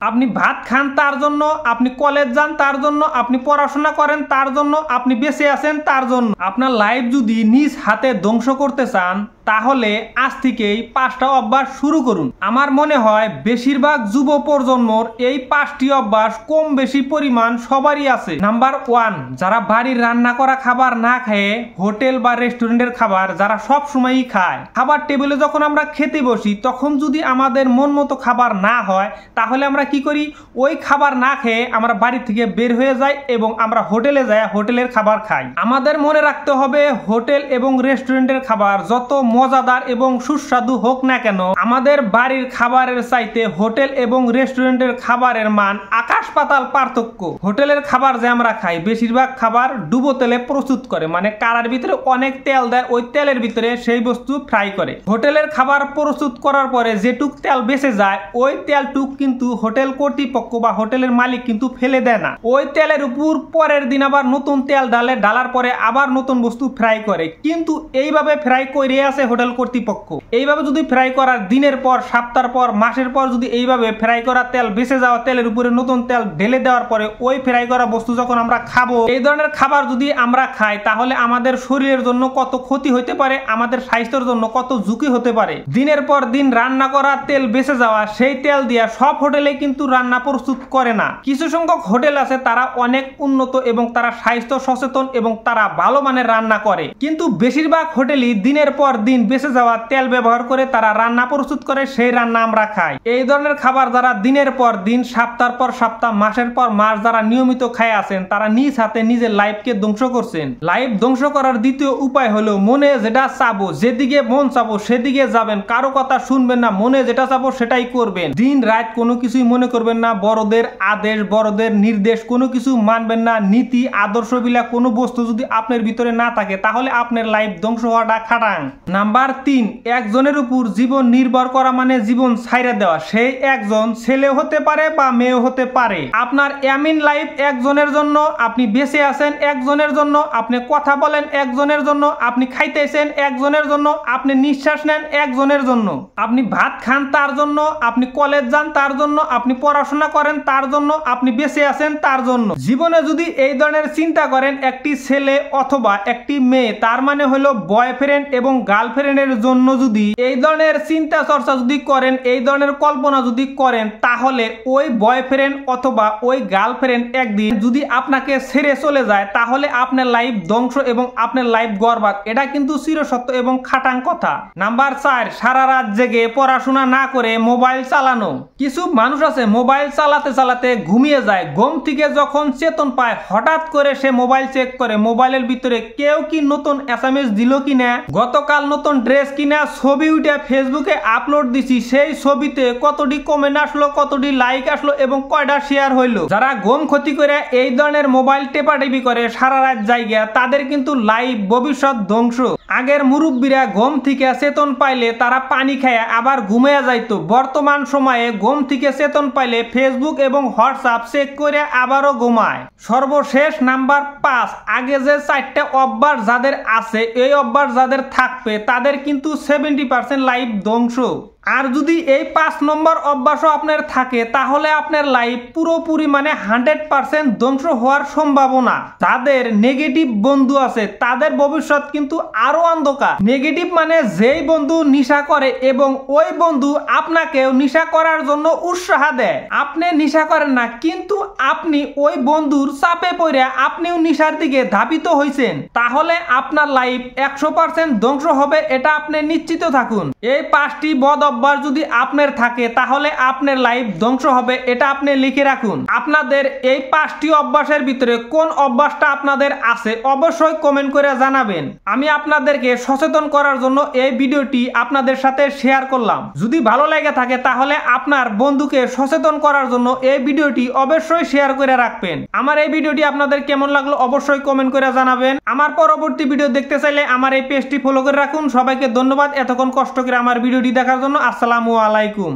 আপনি ভাত খান তার জন্য, আপনি কলেজ যান তার জন্য, আপনি পড়াশোনা করেন তার জন্য, আপনি বেঁচে আছেন তার জন্য। আপনার লাইফ যদি নিজ হাতে ধ্বংস করতে চান তাহলে আজ থেকেই 5টা অভ্যাস শুরু করুন। আমার মনে হয় বেশিরভাগ যুব প্রজন্মর এই 5টি অভ্যাস কম বেশি পরিমাণ সবারই আছে। নাম্বার 1, যারা বাড়ির রান্না করা খাবার না খেয়ে হোটেল বা রেস্টুরেন্টের খাবার যারা সব সময়ই খায়, খাবার টেবিলে যখন আমরা খেতে বসি তখন যদি আমাদের মন মতো খাবার না হয় তাহলে আমরা কি করি, ওই খাবার না খেয়ে আমরা বাড়ি থেকে বের হয়ে যাই এবং আমরা হোটেলে যাই হোটেলের খাবার খাই। আমাদের মনে রাখতে হবে হোটেল এবং রেস্টুরেন্টের খাবার যত মজাদার এবং সুস্বাদু হোক না কেন, আমাদের বাড়ির খাবারের চাইতে হোটেল এবং রেস্টুরেন্টের খাবারের মান আকাশ পাতাল পার্থক্য। হোটেলের খাবার যে আমরা খাই বেশিরভাগ খাবার ডুবো তেলে প্রস্তুত করে, মানে কারার ভিতরে অনেক তেল দেয়, ওই তেলের ভিতরে সেই বস্তু ফ্রাই করে। হোটেলের খাবার প্রস্তুত করার পরে যেটুক তেল বেঁচে যায় ওই তেলটুক কিন্তু হোটেল কর্তৃপক্ষ বা হোটেলের মালিক কিন্তু ফেলে দেয় না, ওই তেলের উপর পরের দিন আবার নতুন তেল ঢালার পরে আবার নতুন বস্তু ফ্রাই করে। কিন্তু এইভাবে ফ্রাই করে আছে হোটেল কর্তৃপক্ষ। এইভাবে যদি ফ্রাই করার দিনের পর, সপ্তাহ পর, মাসের পর যদি এইভাবে ফ্রাই করা তেল বেঁচে যাওয়া তেলের উপরে নতুন তেল ঢেলে দেওয়ার পরে ওই ফ্রাই করা বস্তু যখন আমরা খাবো, এই ধরনের খাবার যদি আমরা খাই তাহলে আমাদের শরীরের জন্য কত ক্ষতি হতে পারে, আমাদের স্বাস্থ্যের জন্য কত ঝুঁকি হতে পারে। দিনের পর দিন রান্না করা তেল বেঁচে যাওয়া সেই তেল দিয়ে সব হোটেলে কিন্তু রান্না প্রস্তুত করে না। কিছু সংখ্যক হোটেল আছে তারা অনেক উন্নত এবং তারা স্বাস্থ্য সচেতন এবং তারা ভালো মানের রান্না করে, কিন্তু বেশিরভাগ হোটেলই দিনের পর দিন বেঁচে যাওয়া তেল ব্যবহার করে তারা রান্না প্রস্তুত করে, সেই রান্না আমরা খাই। এই ধরনের খাবার যারা দিনের পর দিন, সপ্তাহ পর সপ্তাহ, মাসের পর মাস যারা নিয়মিত খায় আছেন তারা নিজ হাতে নিজের লাইফকে ধ্বংস করছেন। লাইফ ধ্বংস করার দ্বিতীয় উপায় হলো মনে যেটা চাবো, যেদিকে মন চাবো সেদিকে যাবেন, কারো কথা শুনবেন না, মনে যেটা চাবো সেটাই করবেন। দিন রাত কোনো কিছুই মনে করবেন না, বড়দের আদেশ বড়দের নির্দেশ কোনো কিছু মানবেন না। নীতি আদর্শ বিলা কোনো বস্তু যদি আপনার ভিতরে না থাকে তাহলে আপনার লাইফ ধ্বংস হওয়াটা খাটাং। নাম্বার 3, একজনের উপর জীবন নির্ভর করা মানে জীবন ছাইড়া দেওয়া। সেই একজন ছেলে হতে পারে বা মেয়ে হতে পারে। আপনার এমিন লাইফ একজনের জন্য, আপনি বেঁচে আছেন একজনের জন্য, আপনি কথা বলেন একজনের জন্য, আপনি খাইতেছেন একজনের জন্য, আপনি নিঃশ্বাস নেন একজনের জন্য, আপনি ভাত খান তার জন্য, আপনি কলেজ যান তার জন্য, আপনি পড়াশোনা করেন তার জন্য, আপনি বেঁচে আছেন তার জন্য। জীবনে যদি এই ধরনের চিন্তা করেন একটি ছেলে অথবা একটি মেয়ে, তার মানে হলো বয়ফ্রেন্ড এবং গার্লফ্রেন্ডের জন্য যদি এই ধরনের চিন্তা চর্চা যদি করেন, এই ধরনের কল্পনা যদি করেন, তাহলে ওই বয়ফ্রেন্ড অথবা ওই গার্লফ্রেন্ড একদিন যদি আপনাকে ছেড়ে চলে যায় তাহলে আপনার লাইফ ধ্বংস এবং আপনার লাইফ বরবাদ। এটা কিন্তু চিরসত্য এবং খাটাং কথা। নাম্বার 4, সারা রাত জেগে পড়াশোনা না করে মোবাইল চালানো। কিছু মানুষ আছে মোবাইল চালাতে চালাতে ঘুমিয়ে যায়, ঘুম থেকে যখন চেতন পায় হঠাৎ করে সে মোবাইল চেক করে মোবাইলের ভিতরে কেউ কি নতুন SMS দিল কিনা, গতকাল নতুন ড্রেস কিনা, ছবি উঠে ফেসবুকে আপলোড দিছি, সেই ছবিতে কতটি কমেন্ট আসলো, কতটি লাইক আসলো এবং কয়টা শেয়ার হইলো। যারা ঘুম ক্ষতি করে এই ধরনের মোবাইল টেপাটেপি করে সারা রাত জায়গা, তাদের কিন্তু লাইফ ভবিষ্যৎ ধ্বংস। আগের মুরব্বীরা ঘুম থেকে চেতন পাইলে তারা পানি খায় আবার ঘুমিয়ে যাইতো। বর্তমান সময়ে ঘুম থেকে চেতন পাইলে ফেসবুক এবং হোয়াটসঅ্যাপ চেক করে আবারও ঘুমায়। সর্বশেষ নাম্বার 5, আগে যে 4টা অভ্যাস যাদের আছে, এই অভ্যাস যাদের থাকবে তাদের কিন্তু 70% লাইফ ধ্বংস। আর যদি এই 5 নম্বর অভ্যাসও আপনার থাকে তাহলে আপনার লাইফ পুরোপুরি মানে 100% ধ্বংস হওয়ার সম্ভাবনা। যাদের নেগেটিভ বন্ধু আছে তাদের ভবিষ্যৎ কিন্তু আরো অন্ধকার। নেগেটিভ মানে যেই বন্ধু নেশা করে এবং ওই বন্ধু আপনাকেও নেশা করার জন্য উৎসাহ দেয়। আপনি নেশা করেন না কিন্তু আপনি ওই বন্ধুর চাপে পড়ে আপনিও নেশার দিকে ধাবিত হয়েছেন, তাহলে আপনার লাইফ 100% ধ্বংস হবে, এটা আপনি নিশ্চিত থাকুন। এই 5টি বদ অভ্যাস যদি আপনার থাকে তাহলে আপনার লাইফ ধ্বংস হবে, এটা আপনি লিখে রাখুন। আপনাদের এই 5টি অভ্যাসের ভিতরে কোন অভ্যাসটা আপনাদের আছে অবশ্যই কমেন্ট করে জানাবেন। আমি আপনাদেরকে সচেতন করার জন্য এই ভিডিওটি আপনাদের সাথে শেয়ার করলাম। যদি ভালো লেগে থাকে তাহলে আপনার বন্ধুকে সচেতন করার জন্য এই ভিডিওটি অবশ্যই শেয়ার করে রাখবেন। আমার এই ভিডিওটি আপনাদের কেমন লাগলো অবশ্যই কমেন্ট করে জানাবেন। আমার পরবর্তী ভিডিও দেখতে চাইলে আমার এই পেজটি ফলো করে রাখুন। সবাইকে ধন্যবাদ এতক্ষণ কষ্ট করে আমার ভিডিওটি দেখার জন্য। আসসালামু আলাইকুম।